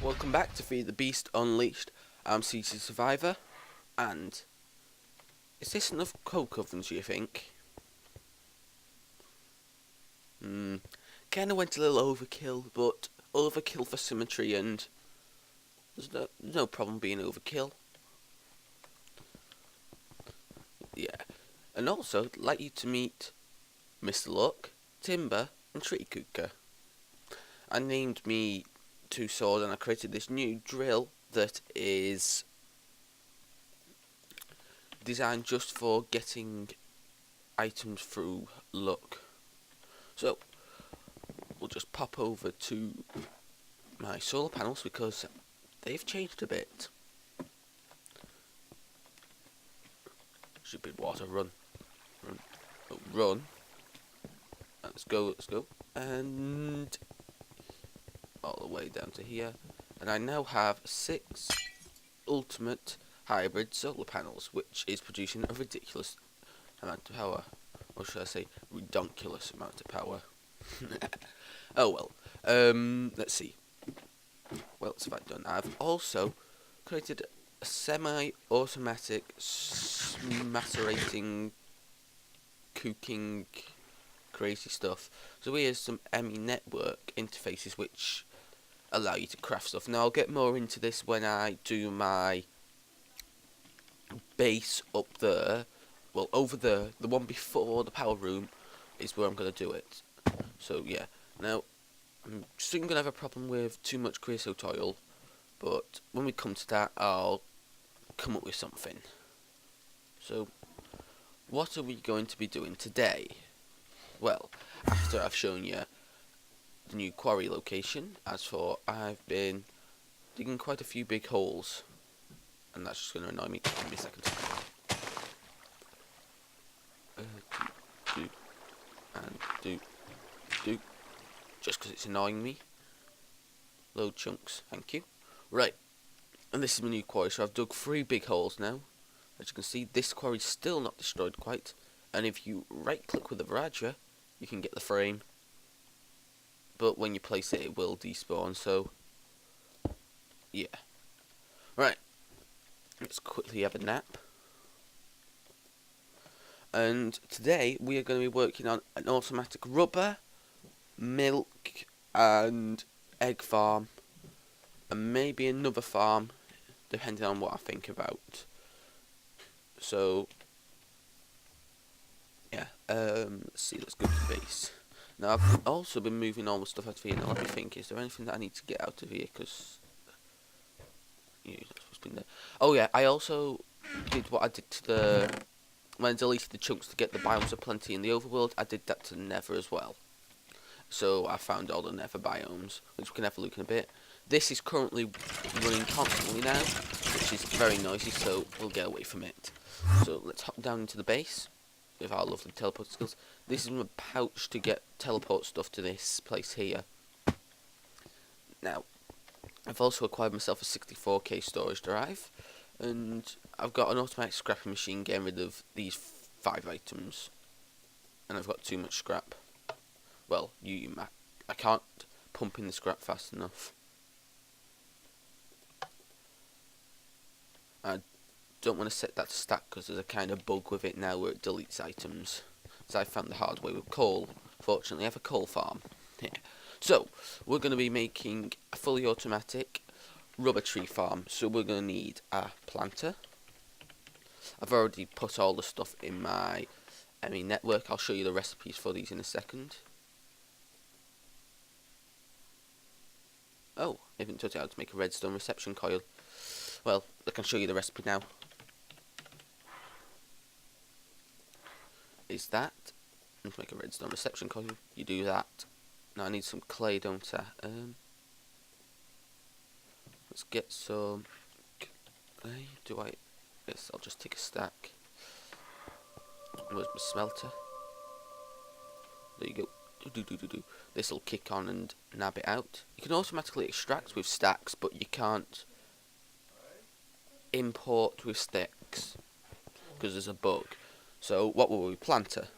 Welcome back to Feed the Beast Unleashed. I'm CZSurvivor, and is this enough coke ovens, you think? Kinda went a little overkill, but overkill for symmetry, and there's no problem being overkill. Yeah. And also, I'd like you to meet Mr. Luck, Timber, and Tree Cooker. I named me two swords, and I created this new drill that is designed just for getting items through luck. So we'll just pop over to my solar panels because they've changed a bit. Stupid water, run. Oh, run. Let's go, and all the way down to here. And I now have 6 ultimate hybrid solar panels, which is producing a ridiculous amount of power. Or should I say, redonkulous amount of power. Oh well. Let's see. What else have I done? I've also created a semi-automatic macerating, cooking, crazy stuff. So here's some ME network interfaces which allow you to craft stuff. Now I'll get more into this when I do my base up there. Well, over there, the one before the power room is where I'm going to do it. So yeah, now I'm soon going to have a problem with too much creosote oil, but when we come to that, I'll come up with something. So, what are we going to be doing today? Well, after I've shown you the new quarry location, as for I've been digging quite a few big holes, and that's just going to annoy me. Give me a second. Do. Just because it's annoying me. Load chunks, thank you. Right, and this is my new quarry, so I've dug 3 big holes now. As you can see, this quarry's still not destroyed quite, and if you right click with the Viraja, you can get the frame. But when you place it, it will despawn, so yeah. Right, let's quickly have a nap. And today we are going to be working on an automatic rubber, milk, and egg farm, and maybe another farm, depending on what I think about. So yeah, let's see, let's go to base. Now I've also been moving all the stuff out of here. Now let me think, is there anything that I need to get out of here? Because oh yeah, I also did what I did to the when I deleted the chunks to get the biomes of plenty in the overworld. I did that to the nether as well. So I found all the nether biomes, which we can have a look in a bit. This is currently running constantly now, which is very noisy, so we'll get away from it. So let's hop down into the base with our lovely teleport skills. This is my pouch to get teleport stuff to this place here. Now, I've also acquired myself a 64k storage drive, and I've got an automatic scrapping machine getting rid of these 5 items, and I've got too much scrap. Well, I can't pump in the scrap fast enough. I don't want to set that to stack because there's a kind of bug with it now where it deletes items. So I found the hard way with coal. Fortunately, I have a coal farm. Yeah. So, we're going to be making a fully automatic rubber tree farm. So we're going to need a planter. I've already put all the stuff in my ME network. I'll show you the recipes for these in a second. Oh, I haven't taught you how to make a redstone reception coil. Well, I can show you the recipe now. Is that, and to make a redstone reception coil, you do that. Now I need some clay, don't I? Let's get some clay. Yes, I'll just take a stack. Where's my smelter? There you go. This will kick on and nab it out. You can automatically extract with stacks, but you can't import with sticks because there's a bug. So what will we planter?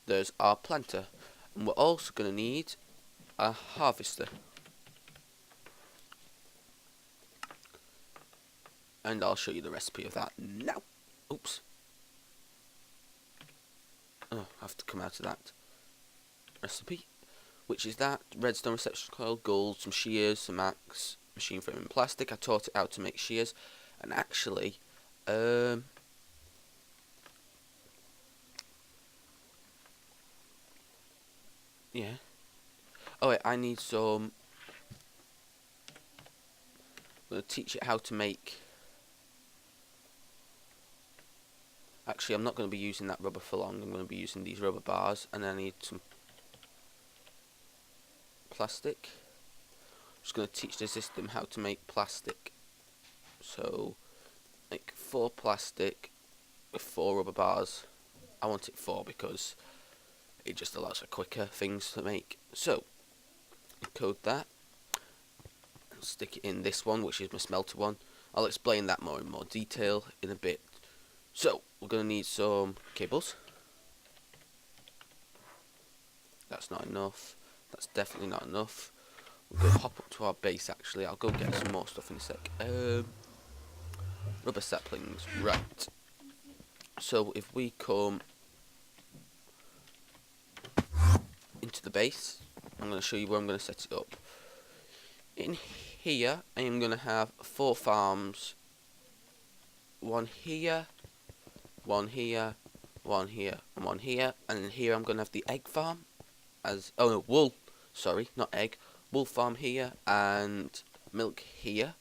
There's our planter, and we're also going to need a harvester. and I'll show you the recipe of that now. Oops. Oh, I have to come out of that recipe, which is that redstone reception coil, gold, some shears, some axe, machine frame and plastic. I taught it how to make shears, and actually, yeah. Oh wait, I need some. I'm going to teach it how to make. Actually, I'm not going to be using that rubber for long. I'm going to be using these rubber bars, and I need some plastic. I'm just going to teach the system how to make plastic. So, make 4 plastic with 4 rubber bars. I want it 4 because it just allows for quicker things to make. So, encode that. And stick it in this one, which is my smelter one. I'll explain that more in more detail in a bit. So, we're going to need some cables. That's not enough. That's definitely not enough. We're going to hop up to our base actually. I'll go get some more stuff in a sec. Rubber saplings. Right. So, if we come into the base, I'm going to show you where I'm going to set it up. In here, I am going to have 4 farms. One here, one here, one here, and one here. And in here I'm going to have the egg farm. Oh no, wool. Sorry, not egg. Wool farm here, and milk here.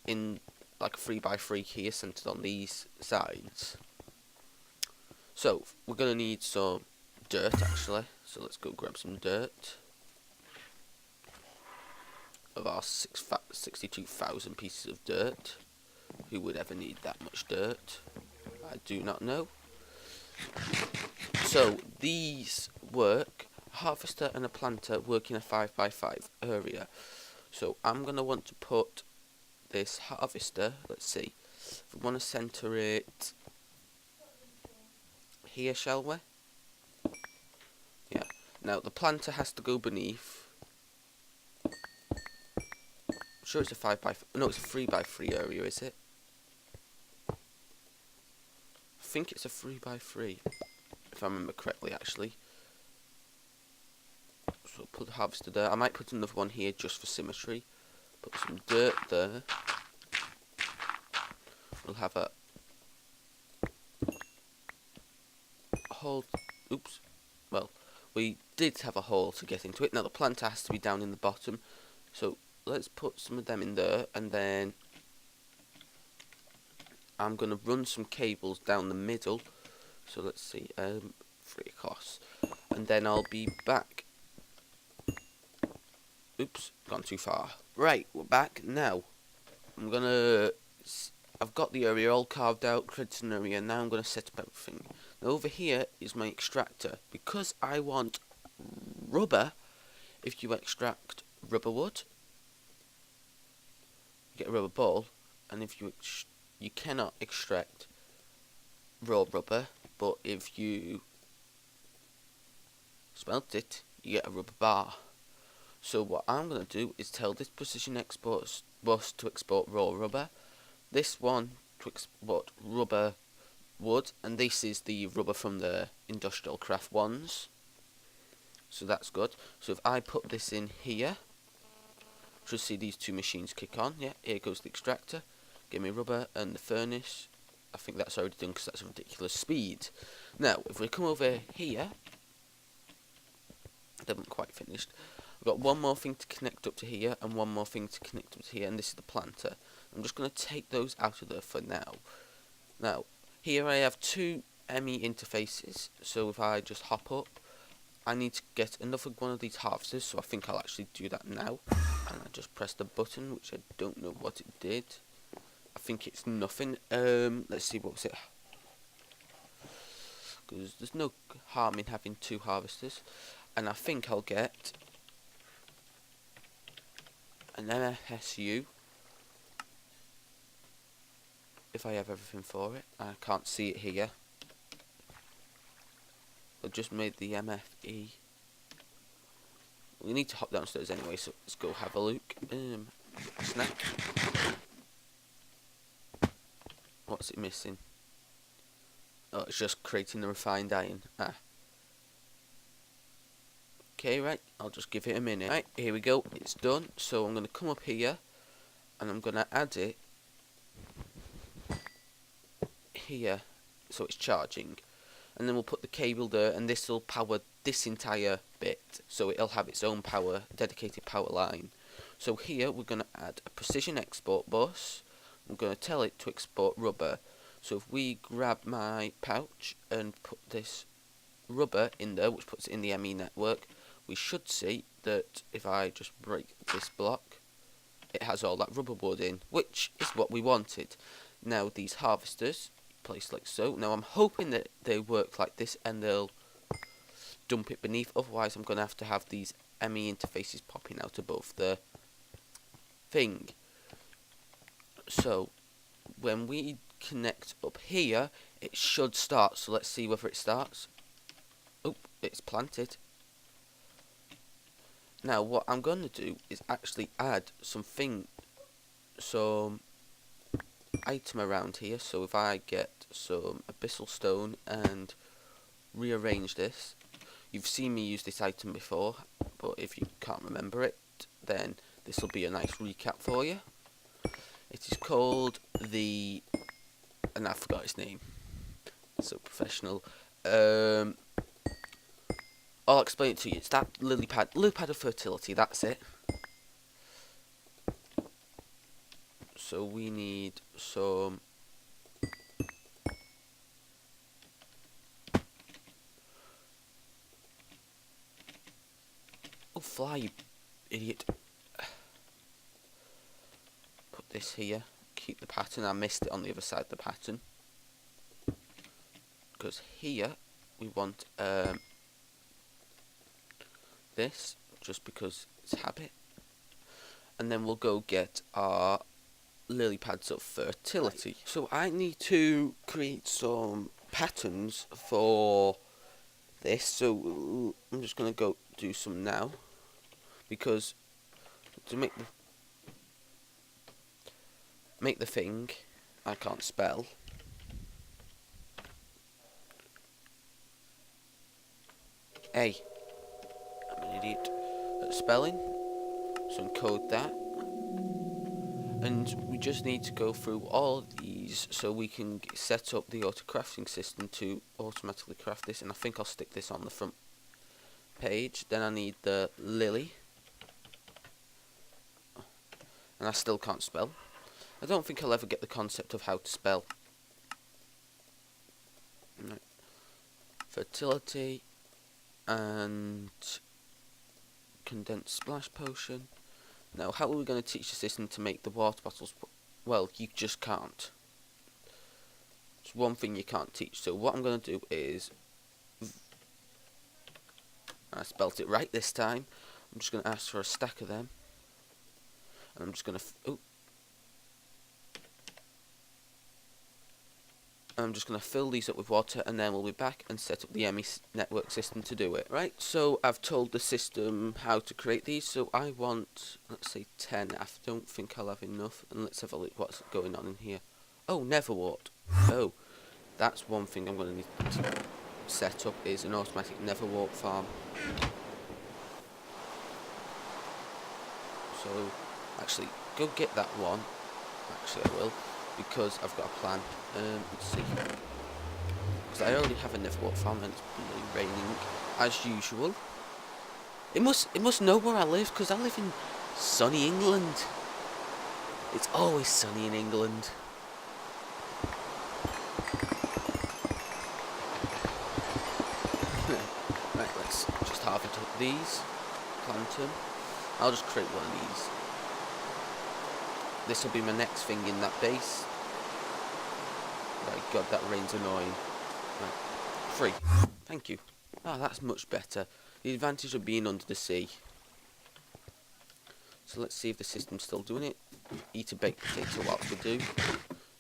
In like a 3x3 here, centered on these sides. So, we're going to need some dirt actually. So let's go grab some dirt. Of our 62,000 pieces of dirt. Who would ever need that much dirt? I do not know. So these work. A harvester and a planter work in a 5x5 area. So I'm going to want to put this harvester, let's see, if we want to center it here, shall we? Yeah. Now the planter has to go beneath. I'm sure it's a 5x5. No, it's a 3x3 area, is it? I think it's a 3x3, if I remember correctly, actually. So put the harvester there. I might put another one here just for symmetry. Put some dirt there. We'll have a hole. Oops. Well, we did have a hole to get into it. Now the planter has to be down in the bottom. So let's put some of them in there, and then I'm going to run some cables down the middle. So let's see, 3 across, and then I'll be back. Oops, gone too far. Right, we're back now. I've got the area all carved out, created an area. Now I'm going to set up everything. Now over here is my extractor. Because I want rubber, if you extract rubber wood, you get a rubber ball, and if you cannot extract raw rubber, but if you smelt it, you get a rubber bar. So what I'm going to do is tell this precision export bus to export raw rubber, this one to export rubber wood, and this is the rubber from the industrial craft ones. So that's good. So if I put this in here, should see these 2 machines kick on. Yeah, here goes the extractor. Give me rubber, and the furnace. I think that's already done because that's a ridiculous speed. Now, if we come over here, I haven't quite finished. I've got one more thing to connect up to here, and one more thing to connect up to here, and this is the planter. I'm just going to take those out of there for now. Now, here I have 2 ME interfaces, so if I just hop up, I need to get another one of these harvesters, so I think I'll actually do that now. And I just pressed the button, which I don't know what it did. I think it's nothing. Let's see, what was it? Because there's no harm in having 2 harvesters. And I think I'll get an MFSU if I have everything for it. I can't see it here. I just made the MFE. We need to hop downstairs anyway, so let's go have a look. Snack. What's it missing? Oh, it's just creating the refined iron. Ah. Okay, right. I'll just give it a minute. Right, here we go. It's done. So I'm going to come up here and I'm going to add it here so it's charging. And then we'll put the cable there, and this will power this entire bit. So it'll have its own power, dedicated power line. So here we're going to add a precision export bus. I'm going to tell it to export rubber. So if we grab my pouch and put this rubber in there, which puts it in the ME network, we should see that if I just break this block, it has all that rubber wood in, which is what we wanted. Now these harvesters, placed like so. Now I'm hoping that they work like this and they'll dump it beneath, otherwise I'm going to have these ME interfaces popping out above the thing. So when we connect up here, it should start. So let's see whether it starts. Oh, it's planted. Now what I'm going to do is actually add some item around here. So if I get some abyssal stone and rearrange this, you've seen me use this item before, but if you can't remember it, then this will be a nice recap for you. It is called and I forgot its name. So professional. I'll explain it to you. It's that lily pad of fertility. That's it. So we need some fly, you idiot. Put this here. Keep the pattern. I missed it on the other side of the pattern. Because here we want this, just because it's habit. And then we'll go get our lily pads of fertility. So I need to create some patterns for this. So I'm just going to go do some now. Because to make the thing, I can't spell. I'm an idiot at spelling, so encode that. And we just need to go through all of these so we can set up the auto crafting system to automatically craft this. And I think I'll stick this on the front page. Then I need the lily. And I still can't spell. I don't think I'll ever get the concept of how to spell. No. Fertility and condensed splash potion. Now, how are we going to teach the system to make the water bottles? Well, you just can't. It's one thing you can't teach. So what I'm going to do is, I spelt it right this time. I'm just going to ask for a stack of them. And I'm just going to fill these up with water, and then we'll be back and set up the ME network system to do it. Right, so I've told the system how to create these, so I want, let's say 10. I don't think I'll have enough, and let's have a look what's going on in here. Oh, Neverwort. Oh, that's one thing I'm going to need to set up, is an automatic Neverwort farm. So, actually, go get that one. Actually, I will, because I've got a plan. Let's see. Because I already have a Neverwort farm and it's really raining, as usual. It must know where I live, because I live in sunny England. It's always sunny in England. Right, let's just harvest up these. Plant them. I'll just create one of these. This will be my next thing in that base. My god, that rain's annoying. Right. 3. Thank you. Ah, that's much better. The advantage of being under the sea. So let's see if the system's still doing it. Eat a baked potato whilst we do.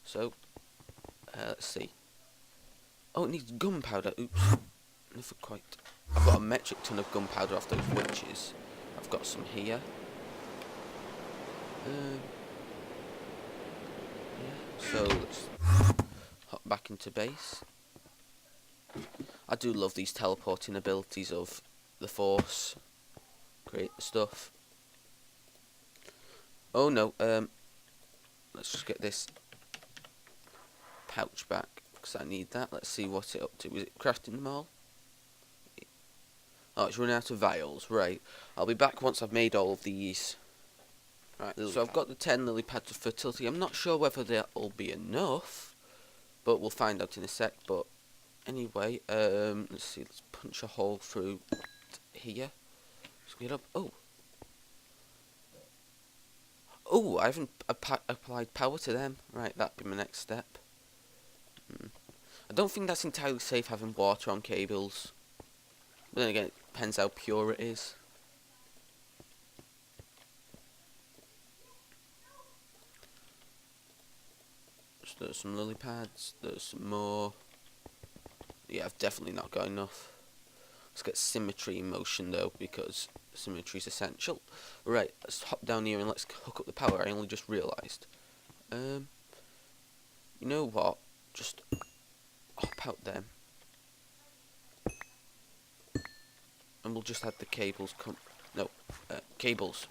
So, let's see. Oh, it needs gunpowder. Oops. Never quite. I've got a metric ton of gunpowder off those witches. I've got some here. Yeah, so let's back into base. I do love these teleporting abilities of the Force. Great stuff. Oh no, let's just get this pouch back, because I need that. Let's see what it's up to. Was it crafting them all? Oh, it's running out of vials. Right, I'll be back once I've made all of these. Right, so I've got the 10 lily pads of fertility. I'm not sure whether that'll be enough, but we'll find out in a sec. But anyway, let's see, let's punch a hole through here. Let's get up. Oh, I haven't applied power to them. Right, that'd be my next step. I don't think that's entirely safe having water on cables. But then again, it depends how pure it is. So there's some lily pads, there's some more. Yeah, I've definitely not got enough. Let's get symmetry in motion though, because symmetry is essential. Right, let's hop down here and let's hook up the power. I only just realised. You know what? Just hop out them. And we'll just have the cables come. No, cables.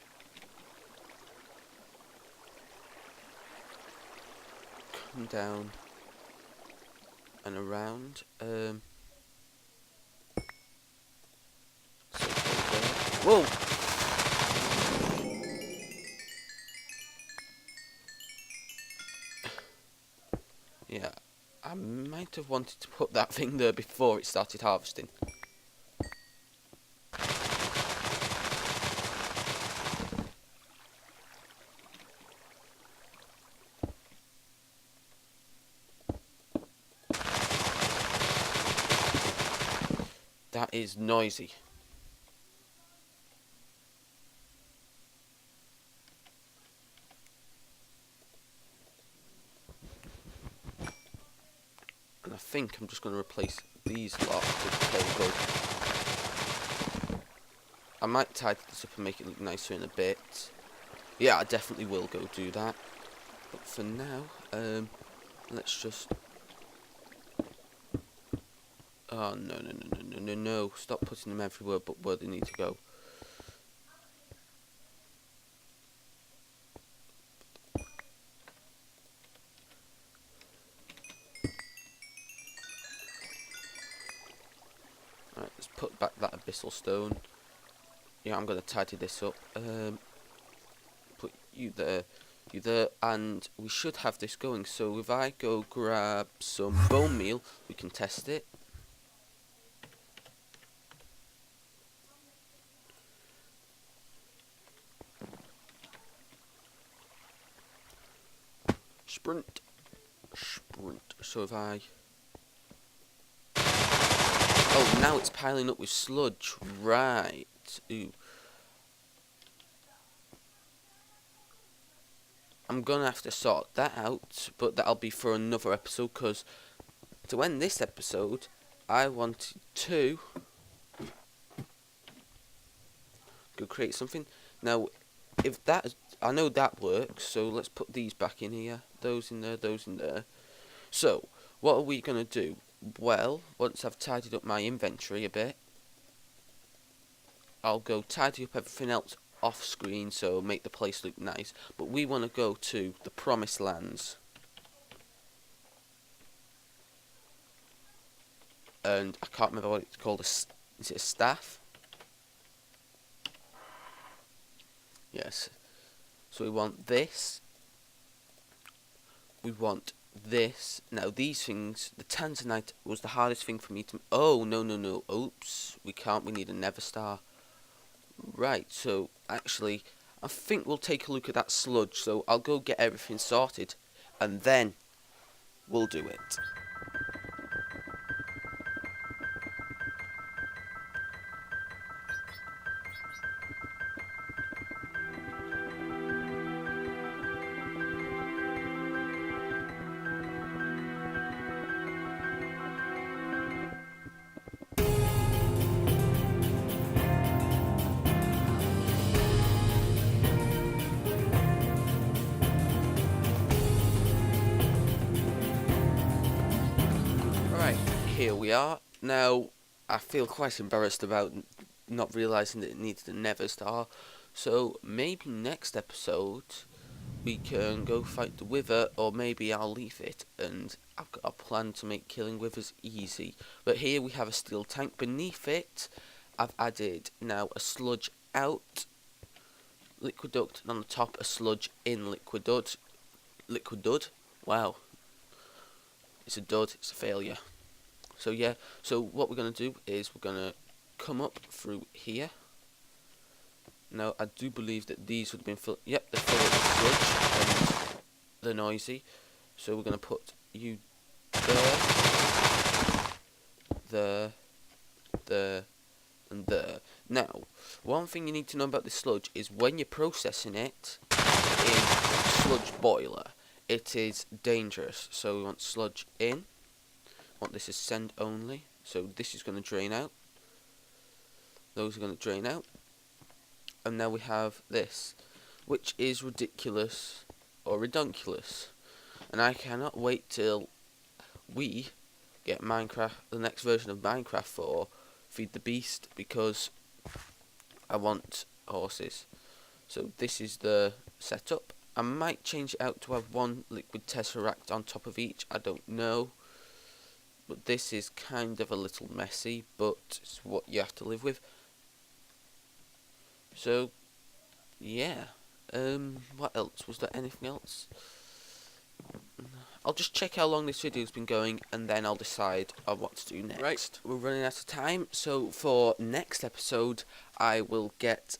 Come down and around. Whoa! Yeah, I might have wanted to put that thing there before it started harvesting. That is noisy. And I think I'm just going to replace these lot with cables. I might tidy this up and make it look nicer in a bit. Yeah, I definitely will go do that. But for now, let's just... Oh, no. Stop putting them everywhere but where they need to go. Alright, let's put back that abyssal stone. Yeah, I'm going to tidy this up. Put you there, and we should have this going. So if I go grab some bone meal, we can test it. Sprint. So if I... Oh, now it's piling up with sludge. Right. Ooh. I'm gonna have to sort that out, but that'll be for another episode, because to end this episode, I wanted to go create something. Now, if that... I know that works, so let's put these back in here. Those in there, those in there. So, what are we going to do? Well, once I've tidied up my inventory a bit, I'll go tidy up everything else off screen, so make the place look nice. But we want to go to the Promised Lands. And I can't remember what it's called. Is it a staff? Yes. So we want this. We want this. Now these things, the Tanzanite was the hardest thing for me to... Oh, no. Oops. We can't. We need a Nether Star. Right, so actually, I think we'll take a look at that sludge. So I'll go get everything sorted, and then we'll do it. here we are. Now, I feel quite embarrassed about not realising that it needed a Nether star, so maybe next episode we can go fight the Wither, or maybe I'll leave it, and I've got a plan to make killing Withers easy. But here we have a steel tank. Beneath it, I've added now a sludge out liquiduct, and on the top a sludge in liquidud. Wow, it's a dud, it's a failure. So yeah, so what we're going to do is we're going to come up through here. Now, I do believe that these would have been filled. Yep, they're filled with sludge and they're noisy. So we're going to put you there, and there. Now, one thing you need to know about this sludge is when you're processing it in sludge boiler, it is dangerous. So we want sludge in. Want this is send only. So this is going to drain out. Those are going to drain out. And now we have this, which is ridiculous or redunculous. And I cannot wait till we get Minecraft, the next version of Minecraft for Feed the Beast, because I want horses. So this is the setup. I might change it out to have one liquid tesseract on top of each, I don't know. But this is kind of a little messy, but it's what you have to live with. So, yeah. What else? Was there anything else? I'll just check how long this video's been going, and then I'll decide on what to do next. Right, we're running out of time, so for next episode, I will get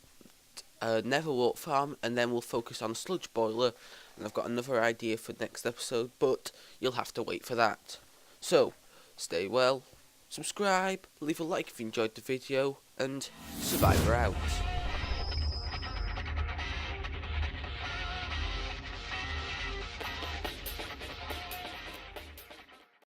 a Netherwart farm, and then we'll focus on sludge boiler, and I've got another idea for next episode, but you'll have to wait for that. So, stay well, subscribe, leave a like if you enjoyed the video, and Survivor out.